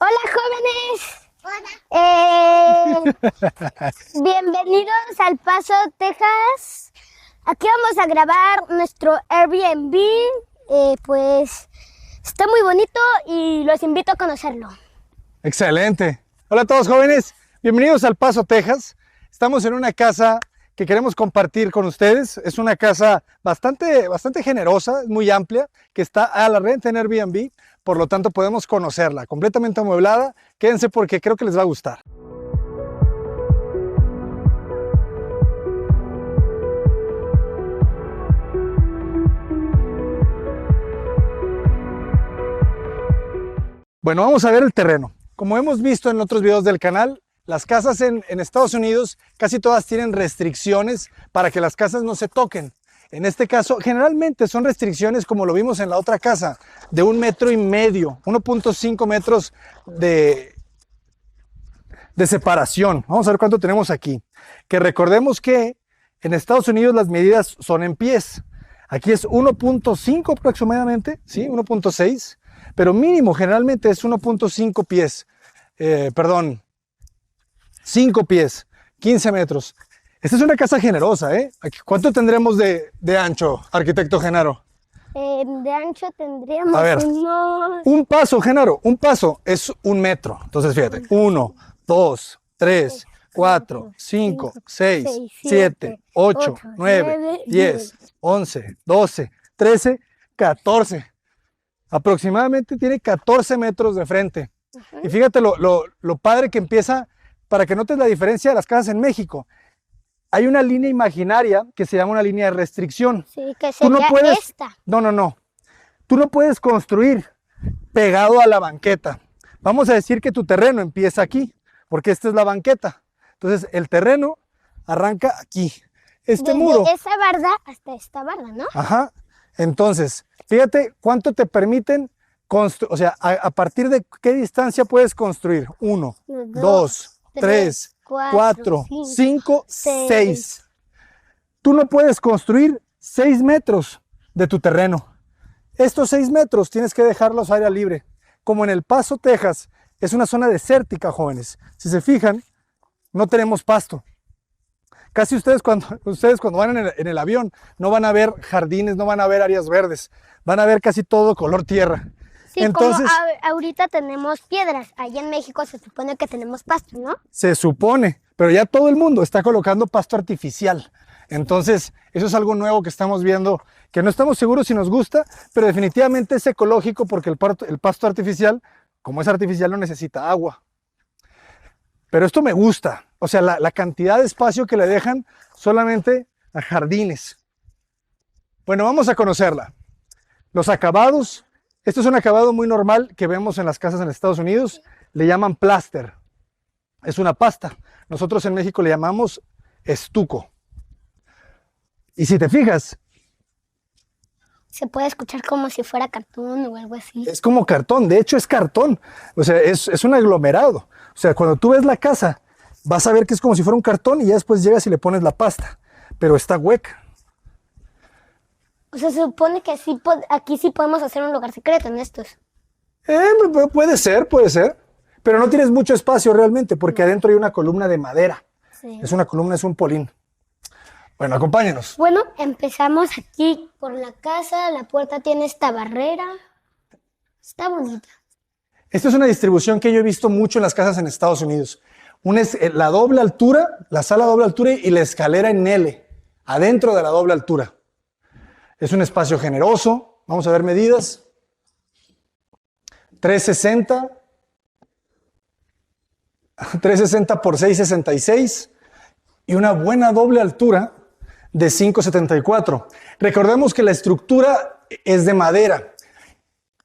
Hola jóvenes, bienvenidos al Paso, Texas. Aquí vamos a grabar nuestro Airbnb, pues está muy bonito y los invito a conocerlo. Excelente. Hola a todos jóvenes, bienvenidos al Paso, Texas. Estamos en una casa que queremos compartir con ustedes. Es una casa bastante generosa, muy amplia, que está a la renta en Airbnb, por lo tanto podemos conocerla, completamente amueblada. Quédense porque creo que les va a gustar. Bueno, vamos a ver el terreno. Como hemos visto en otros videos del canal, las casas en Estados Unidos casi todas tienen restricciones para que las casas no se toquen. En este caso, generalmente son restricciones como lo vimos en la otra casa, de 1,5 metros, 1.5 metros de separación. Vamos a ver cuánto tenemos aquí. Que recordemos que en Estados Unidos las medidas son en pies. Aquí es 1.5 aproximadamente, ¿sí? 1.6, pero mínimo generalmente es 1.5 pies. 5 pies, 15 metros. Esta es una casa generosa, ¿eh? ¿Cuánto tendremos de ancho, arquitecto Genaro? De ancho tendríamos A ver, unos... un paso, Genaro, un paso es 1 metro. Entonces, fíjate, 1, 2, 3, 4, 5, 6, 7, 8, 9, 10, 11, 12, 13, 14. Aproximadamente tiene 14 metros de frente. Y fíjate lo padre que empieza, para que notes la diferencia de las casas en México. Hay una línea imaginaria que se llama una línea de restricción. Sí, que sería esta. No. Tú no puedes construir pegado a la banqueta. Vamos a decir que tu terreno empieza aquí, porque esta es la banqueta. Entonces el terreno arranca aquí. Este muro. Desde esa barda hasta esta barda, ¿no? Ajá. Entonces, fíjate cuánto te permiten construir, o sea, a partir de qué distancia puedes construir. 1, 2, 3, 4, 5, 6. Tú no puedes construir 6 metros de tu terreno. Estos 6 metros tienes que dejarlos a aire libre. Como en El Paso, Texas, es una zona desértica, jóvenes. Si se fijan, no tenemos pasto. Casi ustedes cuando van en el avión no van a ver jardines, no van a ver áreas verdes. Van a ver casi todo color tierra. Sí, entonces, como ahorita tenemos piedras, allá en México se supone que tenemos pasto, ¿no? Se supone, pero ya todo el mundo está colocando pasto artificial. Entonces, eso es algo nuevo que estamos viendo, que no estamos seguros si nos gusta, pero definitivamente es ecológico porque el pasto artificial, como es artificial, no necesita agua. Pero esto me gusta, o sea, la cantidad de espacio que le dejan solamente a jardines. Bueno, vamos a conocerla. Los acabados. Esto es un acabado muy normal que vemos en las casas en Estados Unidos. Le llaman plaster. Es una pasta. Nosotros en México le llamamos estuco. Y si te fijas, se puede escuchar como si fuera cartón o algo así. Es como cartón. De hecho, es cartón. O sea, es un aglomerado. O sea, cuando tú ves la casa, vas a ver que es como si fuera un cartón y ya después llegas y le pones la pasta. Pero está hueca. O sea, se supone que sí, aquí sí podemos hacer un lugar secreto en estos. Puede ser. Pero no tienes mucho espacio realmente porque adentro hay una columna de madera. Sí. Es una columna, es un polín. Bueno, acompáñenos. Bueno, empezamos aquí por la casa. La puerta tiene esta barrera. Está bonita. Esta es una distribución que yo he visto mucho en las casas en Estados Unidos. Una es la doble altura, la sala doble altura y la escalera en L, adentro de la doble altura. Es un espacio generoso. Vamos a ver medidas. 360 por 666 y una buena doble altura de 574. Recordemos que la estructura es de madera.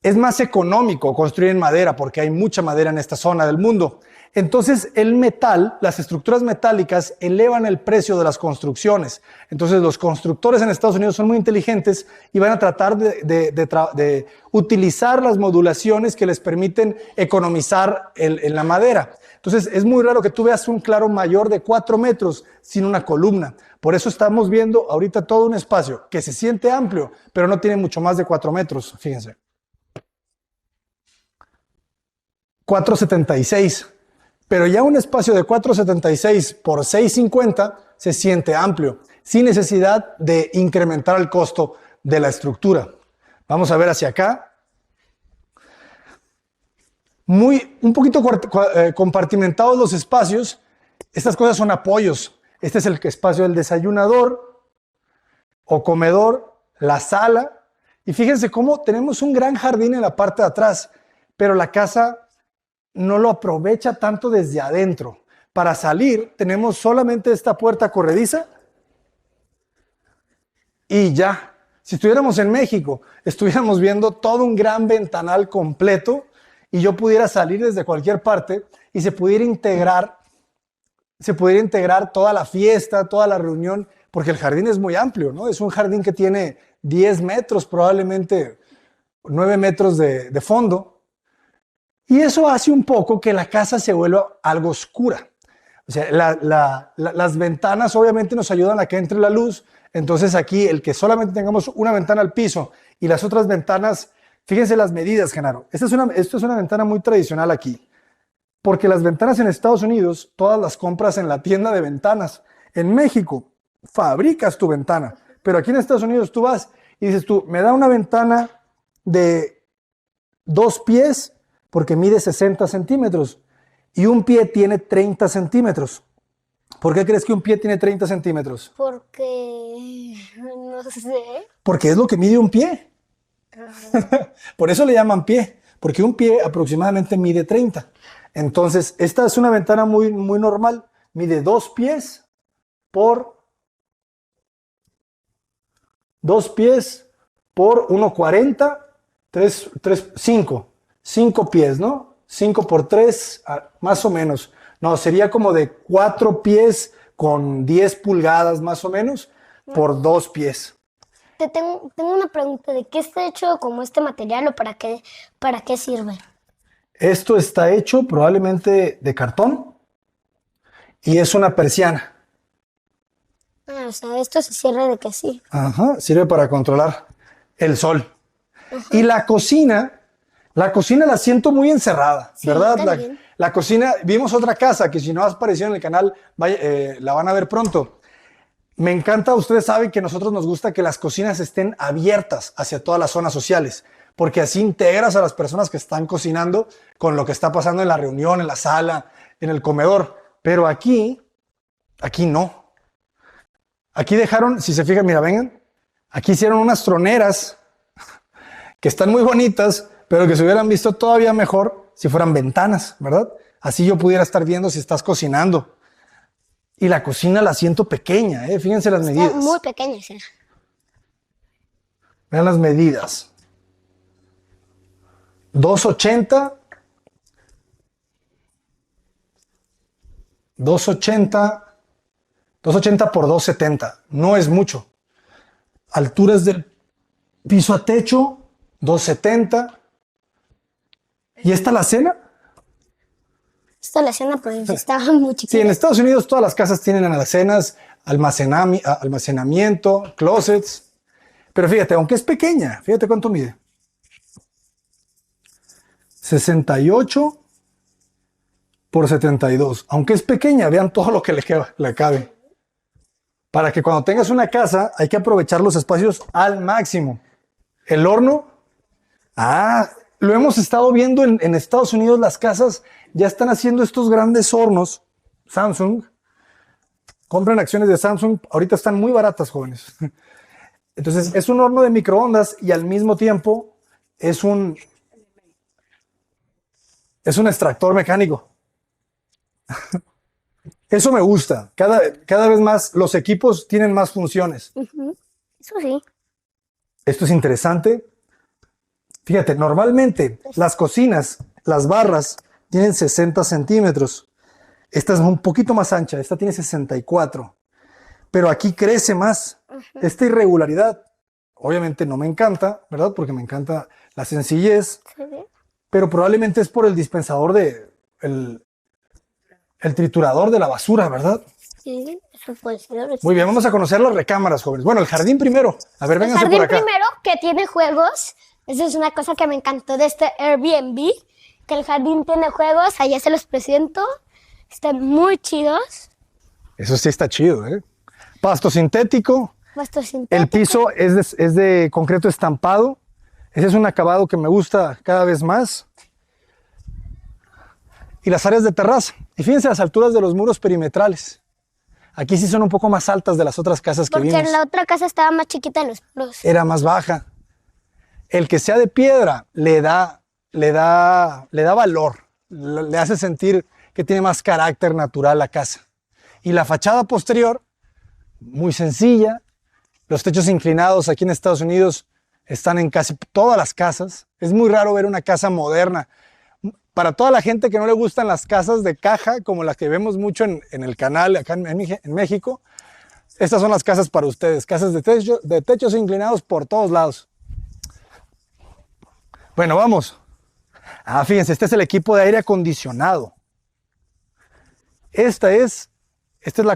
Es más económico construir en madera porque hay mucha madera en esta zona del mundo. Entonces el metal, las estructuras metálicas elevan el precio de las construcciones. Entonces los constructores en Estados Unidos son muy inteligentes y van a tratar de utilizar las modulaciones que les permiten economizar en la madera. Entonces es muy raro que tú veas un claro mayor de 4 metros sin una columna. Por eso estamos viendo ahorita todo un espacio que se siente amplio, pero no tiene mucho más de 4 metros, fíjense. 4.76. Pero ya un espacio de 4.76 por 6.50 se siente amplio, sin necesidad de incrementar el costo de la estructura. Vamos a ver hacia acá. Un poquito compartimentados los espacios. Estas cosas son apoyos. Este es el espacio del desayunador o comedor, la sala. Y fíjense cómo tenemos un gran jardín en la parte de atrás, pero la casa no lo aprovecha tanto desde adentro. Para salir tenemos solamente esta puerta corrediza y ya. Si estuviéramos en México, estuviéramos viendo todo un gran ventanal completo y yo pudiera salir desde cualquier parte y se pudiera integrar toda la fiesta, toda la reunión, porque el jardín es muy amplio, ¿no? Es un jardín que tiene 10 metros, probablemente 9 metros de fondo. Y eso hace un poco que la casa se vuelva algo oscura. O sea, las ventanas obviamente nos ayudan a que entre la luz. Entonces aquí el que solamente tengamos una ventana al piso y las otras ventanas, fíjense las medidas, Genaro. Esto es una ventana muy tradicional aquí. Porque las ventanas en Estados Unidos, todas las compras en la tienda de ventanas. En México, fabricas tu ventana. Pero aquí en Estados Unidos tú vas y dices tú, me da una ventana de 2 pies porque mide 60 centímetros y un pie tiene 30 centímetros. ¿Por qué crees que un pie tiene 30 centímetros? Porque, no sé. Porque es lo que mide un pie. Por eso le llaman pie, porque un pie aproximadamente mide 30. Entonces, esta es una ventana muy, muy normal. Mide 2 pies por 1.40, 5 pies, ¿no? 5 por 3, más o menos. No, sería como de 4 pies con 10 pulgadas más o menos por 2 pies. Tengo una pregunta, ¿de qué está hecho como este material o para qué sirve? Esto está hecho probablemente de cartón y es una persiana. O sea, esto se cierra de que sí. Ajá, sirve para controlar el sol. Y la cocina la siento muy encerrada, Sí, ¿verdad? también. La cocina, vimos otra casa que si no has aparecido en el canal, la van a ver pronto. Me encanta, ustedes saben que a nosotros nos gusta que las cocinas estén abiertas hacia todas las zonas sociales, porque así integras a las personas que están cocinando con lo que está pasando en la reunión, en la sala, en el comedor. Pero aquí no. Aquí dejaron, si se fijan, mira, vengan, aquí hicieron unas troneras que están muy bonitas, pero que se hubieran visto todavía mejor si fueran ventanas, ¿verdad? Así yo pudiera estar viendo si estás cocinando. Y la cocina la siento pequeña, fíjense las medidas. Está muy pequeño, sí. Vean las medidas. 2.80 por 2.70. No es mucho. Alturas del piso a techo, 2.70. ¿Y esta la cena? Esta la cena pues estaba muy chiquita. Sí, en Estados Unidos todas las casas tienen alacenas, almacenamiento, closets. Pero fíjate, aunque es pequeña, fíjate cuánto mide. 68 por 72. Aunque es pequeña, vean todo lo que le cabe. Para que cuando tengas una casa hay que aprovechar los espacios al máximo. El horno, lo hemos estado viendo en Estados Unidos, las casas ya están haciendo estos grandes hornos. Samsung, compren acciones de Samsung, ahorita están muy baratas, jóvenes. Entonces es un horno de microondas y al mismo tiempo es un extractor mecánico. Eso me gusta. Cada vez más los equipos tienen más funciones. Eso sí. Esto es interesante. Fíjate, normalmente las cocinas, las barras, tienen 60 centímetros. Esta es un poquito más ancha, esta tiene 64. Pero aquí crece más. Esta irregularidad, obviamente no me encanta, ¿verdad? Porque me encanta la sencillez. Sí. Pero probablemente es por el dispensador el triturador de la basura, ¿verdad? Sí, eso puede ser. Muy bien, vamos a conocer las recámaras, jóvenes. Bueno, el jardín primero. A ver, El vénganse jardín por acá. primero, que tiene juegos. Eso es una cosa que me encantó de este Airbnb. que el jardín tiene juegos, allá se los presento. Están muy chidos. Eso sí está chido, ¿eh? Pasto sintético. Pasto sintético. El piso es de concreto estampado. Ese es un acabado que me gusta cada vez más. Y las áreas de terraza. Y fíjense las alturas de los muros perimetrales. Aquí sí son un poco más altas de las otras casas que vimos. Porque en la otra casa estaba más chiquita los muros. Era más baja. El que sea de piedra le da valor. Le hace sentir que tiene más carácter natural la casa. Y la fachada posterior, muy sencilla. Los techos inclinados aquí en Estados Unidos están en casi todas las casas. Es muy raro ver una casa moderna. Para toda la gente que no le gustan las casas de caja, como las que vemos mucho en el canal acá en México, estas son las casas para ustedes. Casas de techos inclinados por todos lados. Bueno, vamos. Fíjense, este es el equipo de aire acondicionado. Este es el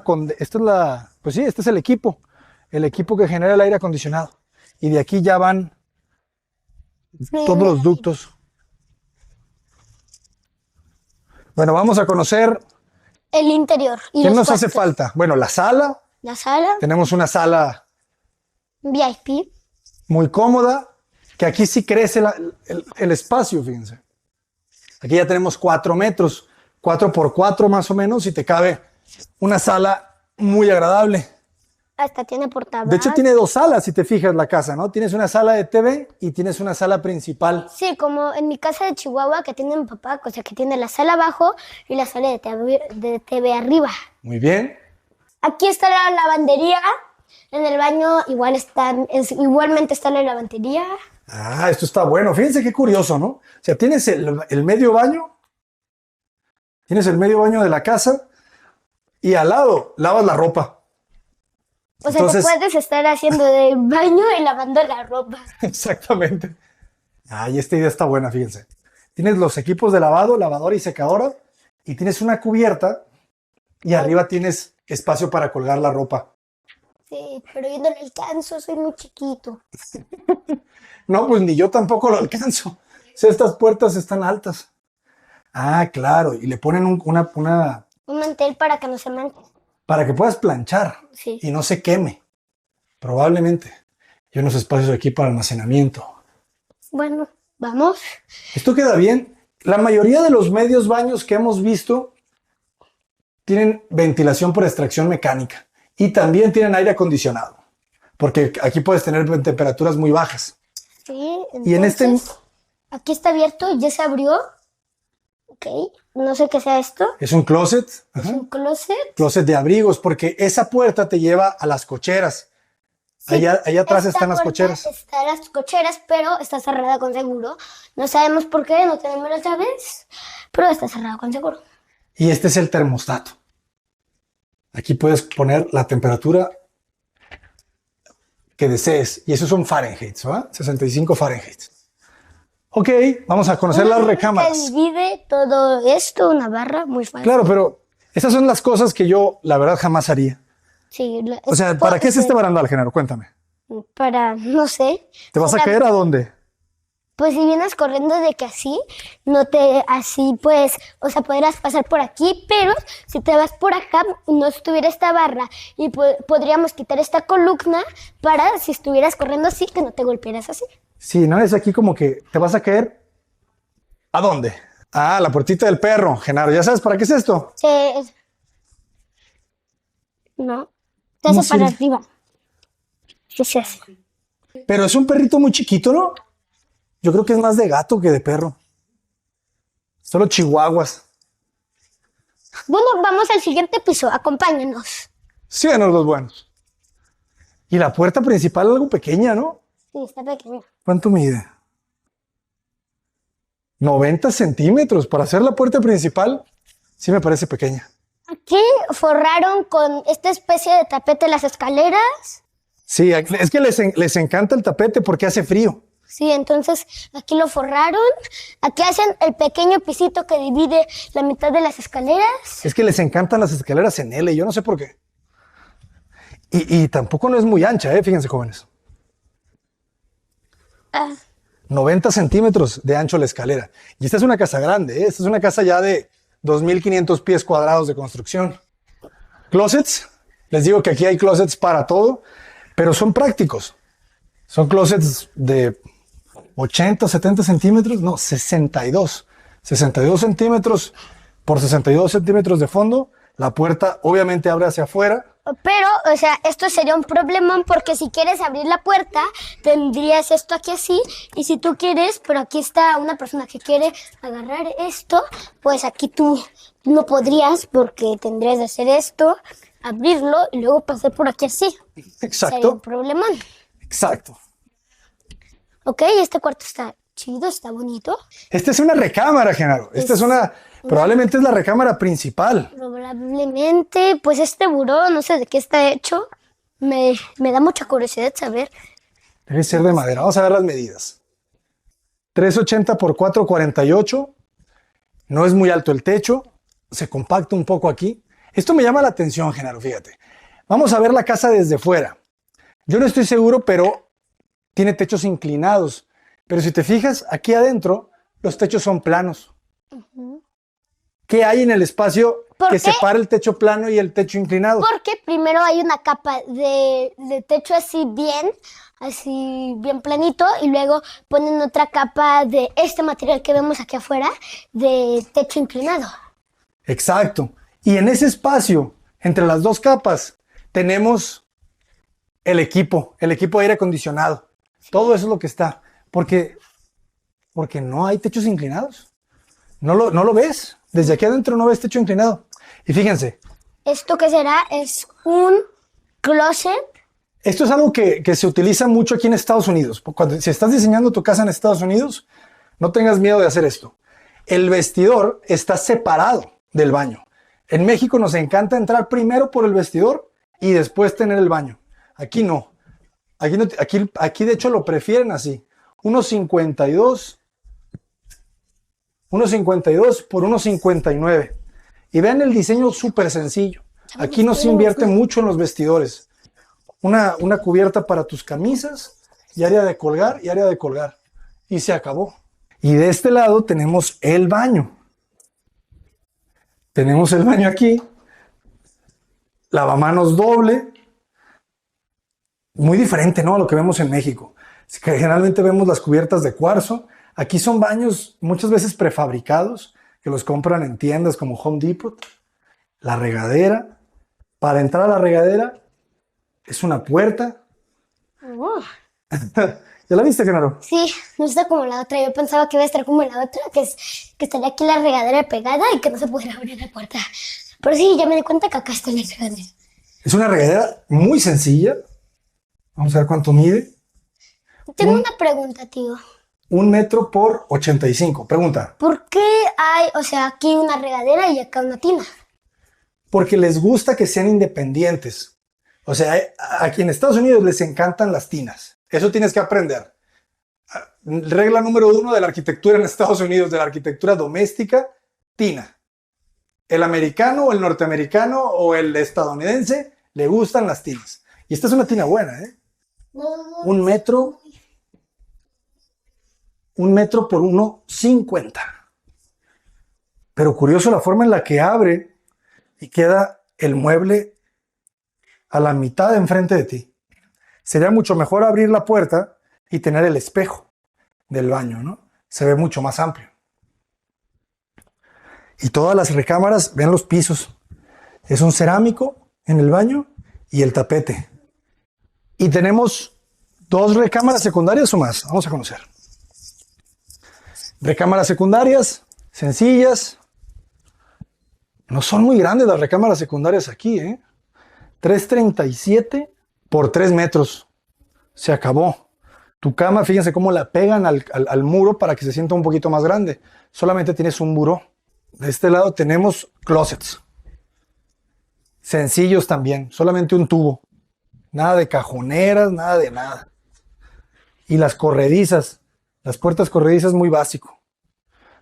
equipo que genera el aire acondicionado. Y de aquí ya van todos los ductos. Bueno, vamos a conocer el interior. ¿Qué nos hace falta? Bueno, la sala. La sala. Tenemos una sala VIP. Muy cómoda, que aquí sí crece el espacio, fíjense. Aquí ya tenemos 4 metros, 4 por 4 más o menos, y te cabe una sala muy agradable. Hasta tiene portabaños. De hecho, tiene 2 salas, si te fijas la casa, ¿no? Tienes una sala de TV y tienes una sala principal. Sí, como en mi casa de Chihuahua, que tiene mi papá, o sea, que tiene la sala abajo y la sala de TV arriba. Muy bien. Aquí está la lavandería. En el baño igualmente está la lavandería. Esto está bueno. Fíjense qué curioso, ¿no? O sea, tienes el medio baño. Tienes el medio baño de la casa y al lado lavas la ropa. O sea, entonces, te puedes estar haciendo de baño y lavando la ropa. Exactamente. Y esta idea está buena, fíjense. Tienes los equipos de lavado, lavadora y secadora, y tienes una cubierta y arriba tienes espacio para colgar la ropa. Sí, pero yo no lo alcanzo, soy muy chiquito. No, pues ni yo tampoco lo alcanzo. O sea, estas puertas están altas. Claro, y le ponen un mantel para que no se manche. Para que puedas planchar y no se queme, probablemente. Y unos espacios aquí para almacenamiento. Bueno, vamos. Esto queda bien. La mayoría de los medios baños que hemos visto tienen ventilación por extracción mecánica y también tienen aire acondicionado, porque aquí puedes tener temperaturas muy bajas. Sí, entonces, y en aquí está abierto, ya se abrió. Ok, no sé qué sea esto. Es un closet. Es un closet. Closet de abrigos, porque esa puerta te lleva a las cocheras. Sí, allá atrás están las cocheras. Están las cocheras, pero está cerrada con seguro. No sabemos por qué, no tenemos las llaves, pero está cerrada con seguro. Y este es el termostato. Aquí puedes poner la temperatura que desees. Y esos son Fahrenheit, ¿verdad? 65 Fahrenheit. Ok, vamos a conocer las recámaras. Que divide todo esto, una barra muy fácil. Claro, pero esas son las cosas que yo, la verdad, jamás haría. Sí. O sea, ¿para qué es este barandal, Genaro? Cuéntame. Para, no sé. ¿Te vas a caer a dónde? Pues si vienes corriendo de que así pues, o sea, podrás pasar por aquí, pero si te vas por acá, no estuviera esta barra y podríamos quitar esta columna para si estuvieras corriendo así, que no te golpearas así. Sí, no es aquí como que te vas a caer. ¿A dónde? La puertita del perro, Genaro. ¿Ya sabes para qué es esto? Sí. No. Se hace para arriba. Sí se hace. Pero es un perrito muy chiquito, ¿no? Yo creo que es más de gato que de perro. Solo chihuahuas. Bueno, vamos al siguiente piso. Acompáñenos. Síganos los buenos. Y la puerta principal es algo pequeña, ¿no? Sí, está pequeña. ¿Cuánto mide? 90 centímetros. Para hacer la puerta principal, sí me parece pequeña. Aquí forraron con esta especie de tapete las escaleras. Sí, es que les encanta el tapete porque hace frío. Sí, entonces aquí lo forraron. Aquí hacen el pequeño pisito que divide la mitad de las escaleras. Es que les encantan las escaleras en L, yo no sé por qué. Y tampoco no es muy ancha, fíjense, jóvenes. 90 centímetros de ancho la escalera. Y esta es una casa grande, ¿eh? Esta es una casa ya de 2.500 pies cuadrados de construcción. Closets, les digo que aquí hay closets para todo, pero son prácticos. Son closets de 80, 70 centímetros, no, 62. 62 centímetros por 62 centímetros de fondo. La puerta obviamente abre hacia afuera. Pero, o sea, esto sería un problemón porque si quieres abrir la puerta, tendrías esto aquí así. Y si tú quieres, pero aquí está una persona que quiere agarrar esto, pues aquí tú no podrías porque tendrías de hacer esto, abrirlo y luego pasar por aquí así. Exacto. Sería un problemón. Exacto. Ok, este cuarto está chido, está bonito. Esta es una recámara, Genaro. Esta es una, probablemente es la recámara principal. Probablemente, pues este buró, no sé de qué está hecho. Me da mucha curiosidad saber. Debe ser de madera. Vamos a ver las medidas. 380 por 448. No es muy alto el techo. Se compacta un poco aquí. Esto me llama la atención, Genaro, fíjate. Vamos a ver la casa desde fuera. Yo no estoy seguro, pero tiene techos inclinados. Pero si te fijas, aquí adentro, los techos son planos. ¿Qué hay en el espacio que separa el techo plano y el techo inclinado? Porque primero hay una capa de techo así bien planito, y luego ponen otra capa de este material que vemos aquí afuera, de techo inclinado. Exacto. Y en ese espacio, entre las dos capas, tenemos el equipo de aire acondicionado. Todo eso es lo que está. Porque no hay techos inclinados. No lo ves. Desde aquí adentro no ves techo inclinado. Y fíjense. ¿Esto qué será? Es un closet. Esto es algo que se utiliza mucho aquí en Estados Unidos. Si estás diseñando tu casa en Estados Unidos, no tengas miedo de hacer esto. El vestidor está separado del baño. En México nos encanta entrar primero por el vestidor y después tener el baño. Aquí no. Aquí de hecho lo prefieren así. 1.52 por 1.59. Y vean el diseño súper sencillo. Aquí no se invierte mucho en los vestidores. Una cubierta para tus camisas y área de colgar y área de colgar. Y se acabó. Y de este lado tenemos el baño. Tenemos el baño aquí. Lavamanos doble. Muy diferente, ¿no?, a lo que vemos en México. Que generalmente vemos las cubiertas de cuarzo. Aquí son baños muchas veces prefabricados, que los compran en tiendas como Home Depot. La regadera. Para entrar a la regadera es una puerta. ¿Ya la viste, Genaro? Sí, no está como la otra. Yo pensaba que iba a estar como la otra, que estaría aquí la regadera pegada y que no se pudiera abrir la puerta. Pero sí, ya me di cuenta que acá está la regadera. Es una regadera muy sencilla. Vamos a ver cuánto mide. Tengo una pregunta, tío. 1 metro por 85. Pregunta. ¿Por qué hay, o sea, aquí una regadera y acá una tina? Porque les gusta que sean independientes. O sea, aquí en Estados Unidos les encantan las tinas. Eso tienes que aprender. Regla número 1 de la arquitectura en Estados Unidos, de la arquitectura doméstica, tina. El americano, el norteamericano o el estadounidense le gustan las tinas. Y esta es una tina buena, ¿eh? 1 metro. 1 metro por 1.50. Pero curioso la forma en la que abre y queda el mueble a la mitad de enfrente de ti. Sería mucho mejor abrir la puerta y tener el espejo del baño, ¿no? Se ve mucho más amplio. Y todas las recámaras, vean los pisos. Es un cerámico en el baño y el tapete. Y tenemos 2 recámaras secundarias o más. Vamos a conocer. Recámaras secundarias, sencillas. No son muy grandes las recámaras secundarias aquí, ¿eh? 3.37 por 3 metros. Se acabó. Tu cama, fíjense cómo la pegan al muro para que se sienta un poquito más grande. Solamente tienes un buró. De este lado tenemos closets. Sencillos también, solamente un tubo. Nada de cajoneras, nada de nada. Y las corredizas. Las puertas corredizas, muy básico.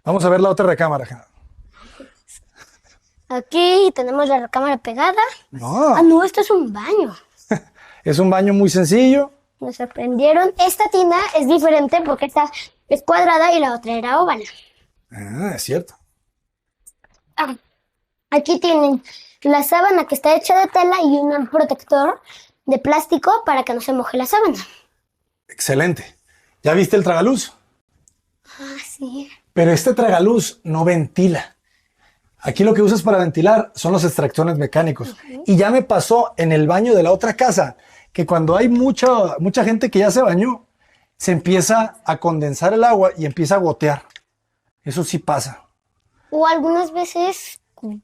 Vamos a ver la otra recámara. Aquí tenemos la recámara pegada. No. Ah, no, esto es un baño. Es un baño muy sencillo. Me sorprendieron. Esta tina es diferente porque esta es cuadrada y la otra era oval. Ah, es cierto. Ah, aquí tienen la sábana que está hecha de tela y un protector de plástico para que no se moje la sábana. Excelente. ¿Ya viste el tragaluz? Ah, sí. Pero este tragaluz no ventila. Aquí lo que usas para ventilar son los extractores mecánicos. Y ya me pasó en el baño de la otra casa que cuando hay mucha gente que ya se bañó, se empieza a condensar el agua y empieza a gotear. Eso sí pasa. O algunas veces,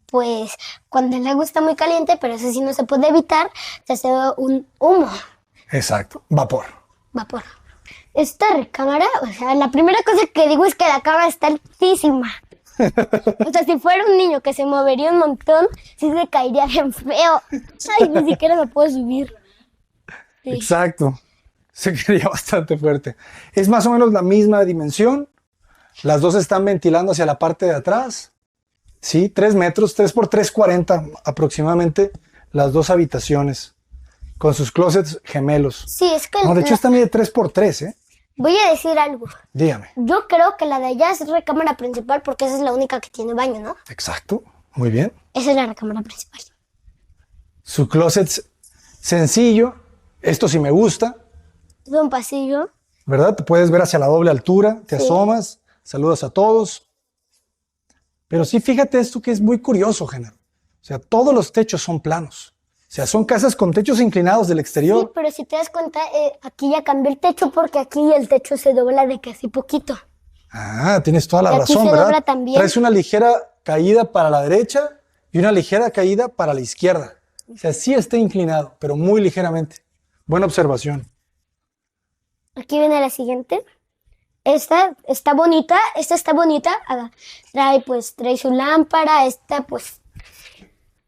pues, cuando el agua está muy caliente, pero eso sí no se puede evitar, se hace un humo, Exacto. Vapor. vapor. Esta recámara, o sea, la primera cosa que digo es que la cama está altísima. O sea, si fuera un niño que se movería un montón, sí se caería bien feo. Ay, ni siquiera me puedo subir. Sí. Exacto. Se quería bastante fuerte. Es más o menos la misma dimensión. Las dos están ventilando hacia la parte de atrás. Sí, 3 metros, 3 por 3,40 aproximadamente las dos habitaciones. Con sus closets gemelos. Sí, es que No, de hecho esta mide 3 por 3, ¿eh? voy a decir algo. Dígame. Yo creo que la de allá es recámara principal porque esa es la única que tiene baño, ¿no? Exacto. Muy bien. Esa es la recámara principal. Su closet sencillo. Esto sí me gusta, Es un pasillo. ¿verdad? Te puedes ver hacia la doble altura, te Sí. asomas, saludas a todos. Pero sí, fíjate esto que es muy curioso, Genaro. O sea, todos los techos son planos. O sea, son casas con techos inclinados del Sí, exterior. pero si te das cuenta, aquí ya cambié el techo porque aquí el techo se dobla de casi poquito. Ah, tienes toda la Y aquí razón, se ¿verdad? dobla también. Traes una ligera caída para la derecha y una ligera caída para la izquierda. O sea, sí está inclinado, pero muy ligeramente. Buena observación. Aquí viene la siguiente. Esta está bonita, Ah, trae su lámpara, esta pues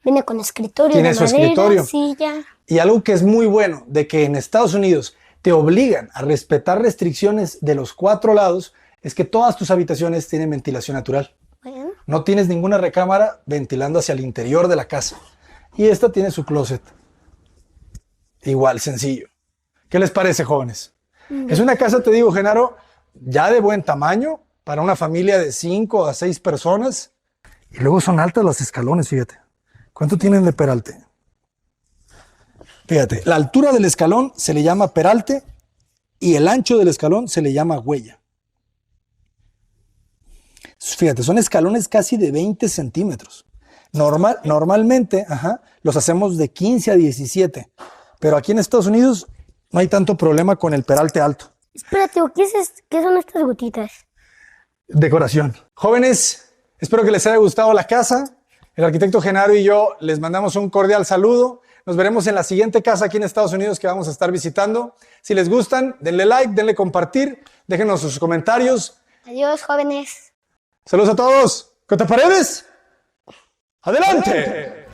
viene con escritorio Tiene de su madera, escritorio. silla. Y algo que es muy bueno, de que en Estados Unidos te obligan a respetar restricciones de los 4 lados, es que todas tus habitaciones tienen ventilación natural. Bueno, No tienes ninguna recámara ventilando hacia el interior de la casa. Y esta tiene su closet. Igual, sencillo. ¿Qué les parece, jóvenes? Es una casa, te digo, Genaro, ya de buen tamaño, para una familia de 5 a 6 personas. Y luego son altas los escalones, fíjate. ¿Cuánto tienen de peralte? Fíjate, la altura del escalón se le llama peralte y el ancho del escalón se le llama huella. Fíjate, son escalones casi de 20 centímetros. Normalmente, los hacemos de 15 a 17, pero aquí en Estados Unidos no hay tanto problema con el peralte alto. espérate, ¿qué son estas gotitas? Decoración. Jóvenes, espero que les haya gustado la casa. El arquitecto Genaro y yo les mandamos un cordial saludo. Nos veremos en la siguiente casa aquí en Estados Unidos que vamos a estar visitando. Si les gustan, denle like, denle compartir, déjenos sus comentarios. Adiós, jóvenes. Saludos a todos. ¿Cota Paredes? ¡Adelante!